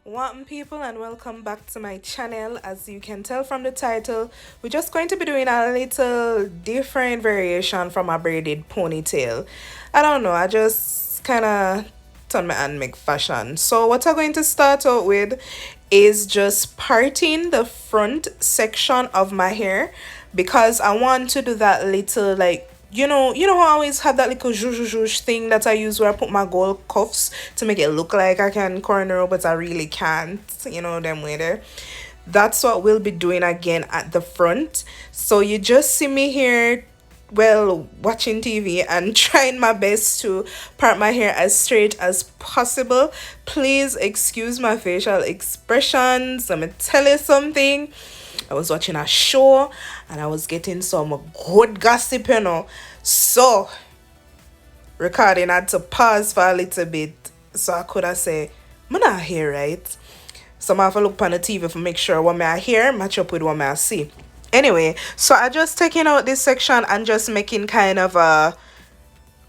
Welcome people and welcome back to my channel. As you can tell from the title, we're just going to be doing a little different variation from a braided ponytail. I don't know, I just kind of turn my hand make fashion. So what I'm going to start out with is just parting the front section of my hair because I want to do that little like how I always have that little zhuzh thing that I use where I put my gold cuffs to make it look like I can corner, but I really can't. Them way there. That's what we'll be doing again at the front. So you just see me here, well, watching TV and trying my best to part my hair as straight as possible. Please excuse my facial expressions. Let me tell you something. I was watching a show and I was getting some good gossip, So, recording had to pause for a little bit so I could have say, I'm not here, right? So I have to look on the TV to make sure what I hear match up with what I see. Anyway, so I just taking out this section and just making kind of a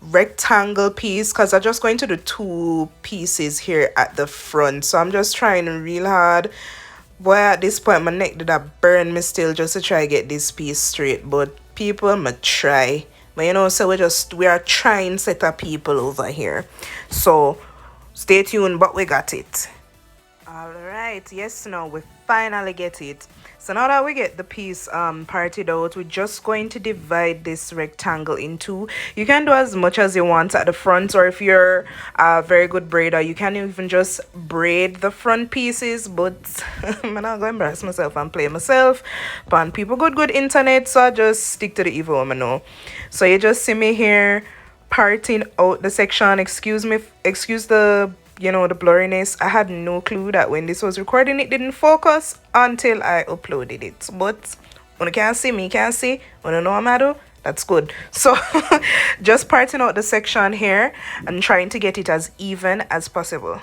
rectangle piece because I'm just going to do two pieces here at the front. So I'm just trying real hard. Boy, at this point my neck did that burn me still just to try get this piece straight, but people I'ma try. But so we are trying set of people over here, so stay tuned, but we got it. All right, yes, now we finally get it. So now that we get the piece parted out, we're just going to divide this rectangle in two. You can do as much as you want at the front, or if you're a very good braider, you can even just braid the front pieces, but I'm not going to embarrass myself and play myself on people good internet, so I just stick to the evil woman now. So you just see me here parting out the section. Excuse the the blurriness. I had no clue that when this was recording it didn't focus until I uploaded it, but when you can't see me, can't see when you know what I'm do. That's good. So just parting out the section here and trying to get it as even as possible.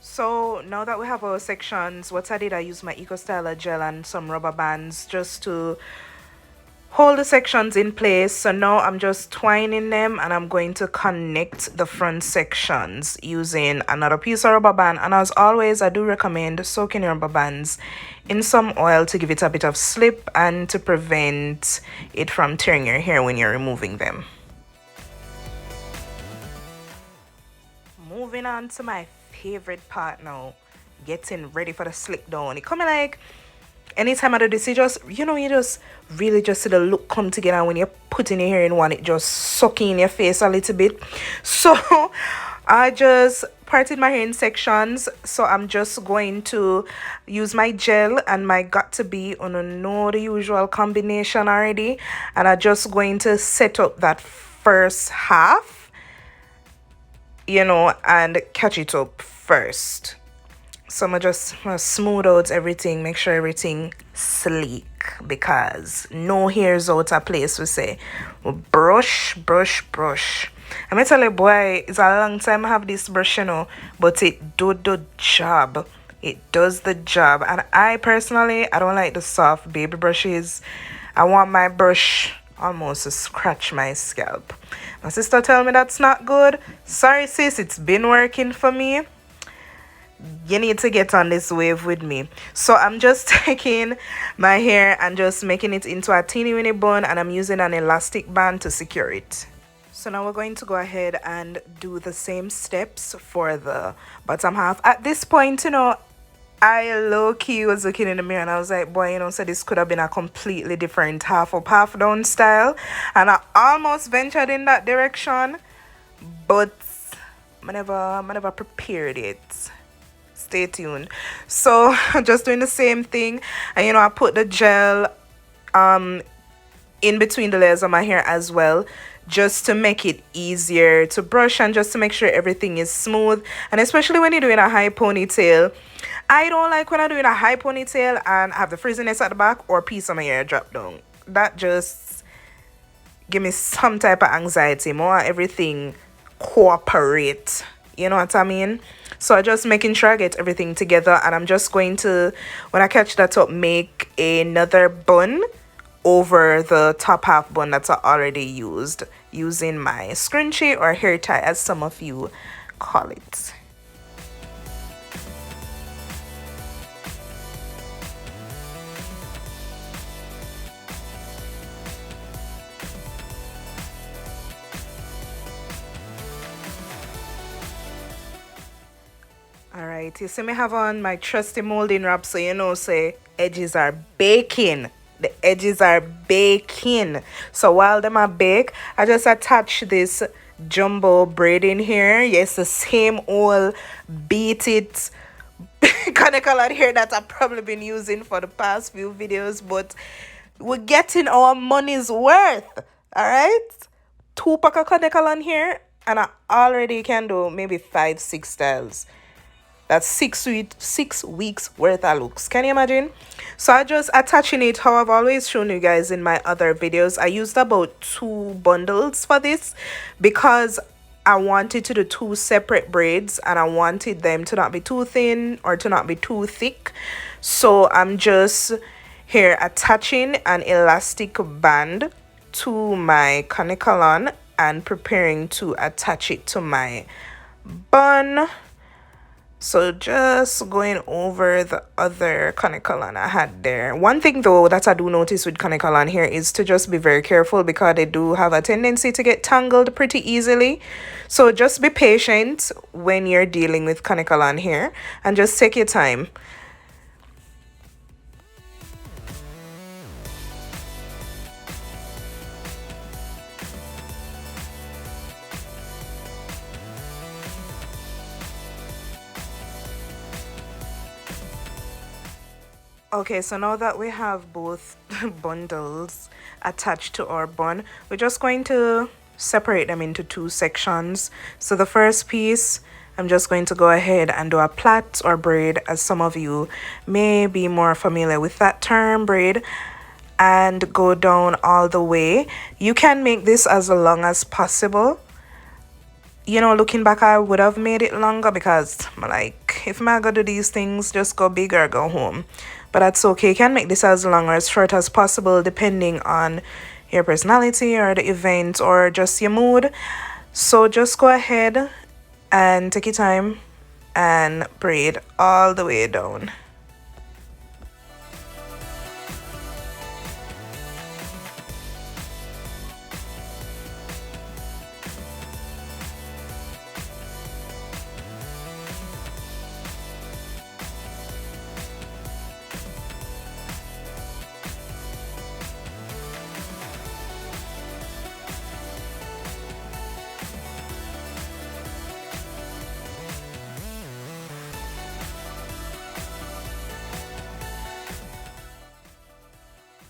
So now that we have our sections, what I did, I used my Eco Styler gel and some rubber bands just to hold the sections in place. So now I'm just twining them and I'm going to connect the front sections using another piece of rubber band. And as always, I do recommend soaking your rubber bands in some oil to give it a bit of slip and to prevent it from tearing your hair when you're removing them. Moving on to my favorite part now, getting ready for the slick down. It coming like anytime I do this, you just really just see the look come together when you're putting your hair in one. It just sucking in your face a little bit. So I just parted my hair in sections. So I'm just going to use my gel and my got to be on a know the usual combination already, and I'm just going to set up that first half, and catch it up first. So I'm just smooth out everything, make sure everything sleek, because no hairs out of place, we say. Brush. I'm gonna tell you, boy, it's a long time I have this brush, but it do the job. It does the job. And I personally, I don't like the soft baby brushes. I want my brush almost to scratch my scalp. My sister tell me that's not good. Sorry sis, it's been working for me. You need to get on this wave with me. So I'm just taking my hair and just making it into a teeny weeny bun, and I'm using an elastic band to secure it. So now we're going to go ahead and do the same steps for the bottom half. At this point, I low-key was looking in the mirror and I was like, boy, so this could have been a completely different half up, half down style. And I almost ventured in that direction, but I never prepared it. Stay tuned. So just doing the same thing, and I put the gel in between the layers of my hair as well, just to make it easier to brush and just to make sure everything is smooth. And especially when you're doing a high ponytail, I don't like when I'm doing a high ponytail and have the frizziness at the back or piece of my hair drop down. That just give me some type of anxiety. More everything cooperate, you know what I mean? So I'm just making sure I get everything together, and I'm just going to, when I catch that up, make another bun over the top half bun that's already used. using my scrunchie or hair tie, as some of you call it. Alright, you see me have on my trusty molding wrap, so you know, say edges are baking. The edges are baking. So while them are bake, I just attach this jumbo braiding here. Yes, the same old beat it Kanekalon here that I've probably been using for the past few videos, but we're getting our money's worth. Alright? 2 pack of Kanekalon here, and I already can do maybe 5-6 styles. That's 6 weeks worth of looks. Can you imagine? So I just attaching it how I've always shown you guys in my other videos. I used about 2 bundles for this because I wanted to do 2 separate braids, and I wanted them to not be too thin or to not be too thick. So I'm just here attaching an elastic band to my Kanekalon and preparing to attach it to my bun. So just going over the other Kanekalon I had there. One thing though that I do notice with Kanekalon here is to just be very careful, because they do have a tendency to get tangled pretty easily. So just be patient when you're dealing with Kanekalon here, and just take your time. Okay, so now that we have both bundles attached to our bun, we're just going to separate them into 2 sections. So the first piece, I'm just going to go ahead and do a plait or braid, as some of you may be more familiar with that term, braid, and go down all the way. You can make this as long as possible. You know, looking back, I would have made it longer, because I'm like, if I'm gonna do these things, just go big or go home. But that's okay. You can make this as long or as short as possible, depending on your personality or the event or just your mood. So just go ahead and take your time and braid all the way down.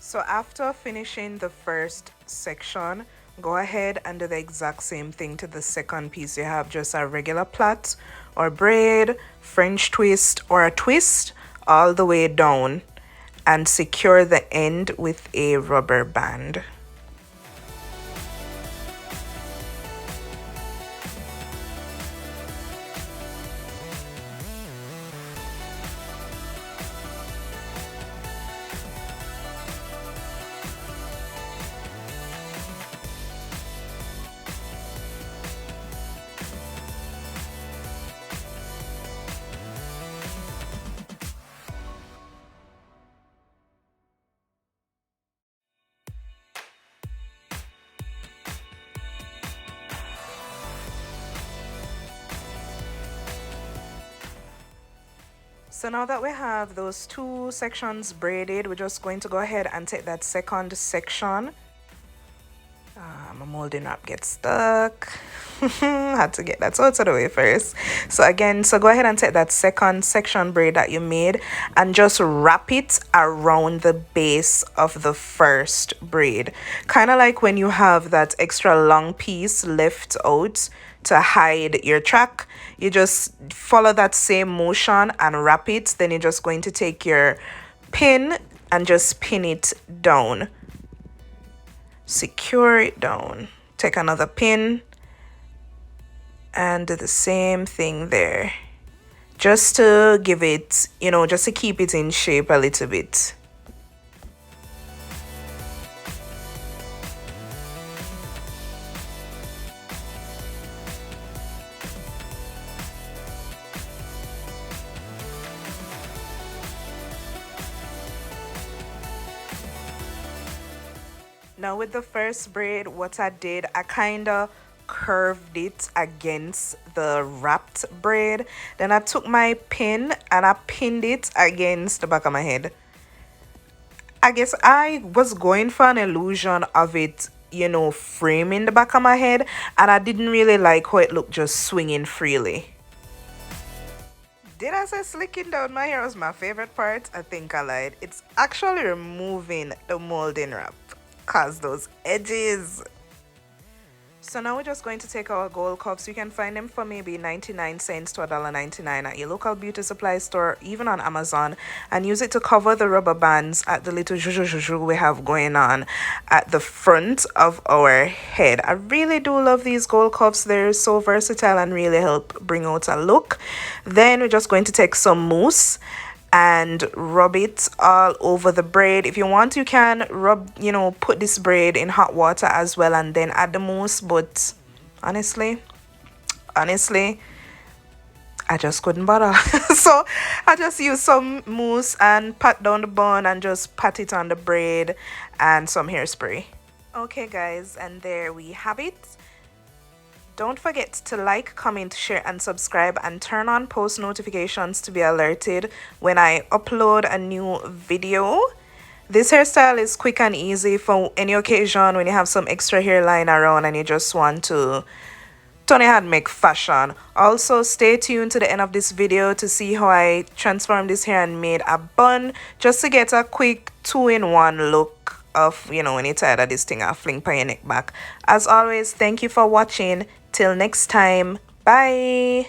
So after finishing the first section, go ahead and do the exact same thing to the second piece. You have just a regular plait or braid, French twist or a twist all the way down, and secure the end with a rubber band. So now that we have those 2 sections braided, we're just going to go ahead and take that second section. My molding wrap gets stuck. Had to get that out of the way first. So again, so go ahead and take that second section braid that you made and just wrap it around the base of the first braid. Kind of like when you have that extra long piece left out to hide your track, you just follow that same motion and wrap it. Then you're just going to take your pin and just pin it down, secure it down, take another pin and do the same thing there, just to give it, you know, just to keep it in shape a little bit. Now with the first braid, what I did, I kind of curved it against the wrapped braid. Then I took my pin and I pinned it against the back of my head. I guess I was going for an illusion of it, you know, framing the back of my head, and I didn't really like how it looked just swinging freely. Did I say slicking down my hair was my favorite part? I think I lied. It's actually removing the molding wrap, cause those edges. So now we're just going to take our gold cups. You can find them for maybe 99 cents to $1.99 at your local beauty supply store, even on Amazon, and use it to cover the rubber bands at the little zhuzh we have going on at the front of our head. I really do love these gold cups. They're so versatile and really help bring out a look. Then we're just going to take some mousse and rub it all over the braid. If you want, you can rub, you know, put this braid in hot water as well and then add the mousse, but honestly I just couldn't bother. So I just used some mousse and pat down the bun and just pat it on the braid and some hairspray. Okay guys, and there we have it. Don't forget to like, comment, share, and subscribe, and turn on post notifications to be alerted when I upload a new video. This hairstyle is quick and easy for any occasion when you have some extra hairline around and you just want to turn your head, make fashion. Also, stay tuned to the end of this video to see how I transformed this hair and made a bun, just to get a quick 2-in-1 look of, you know, when you're tired of this thing, I fling by your neck back. As always, thank you for watching. Till next time, bye.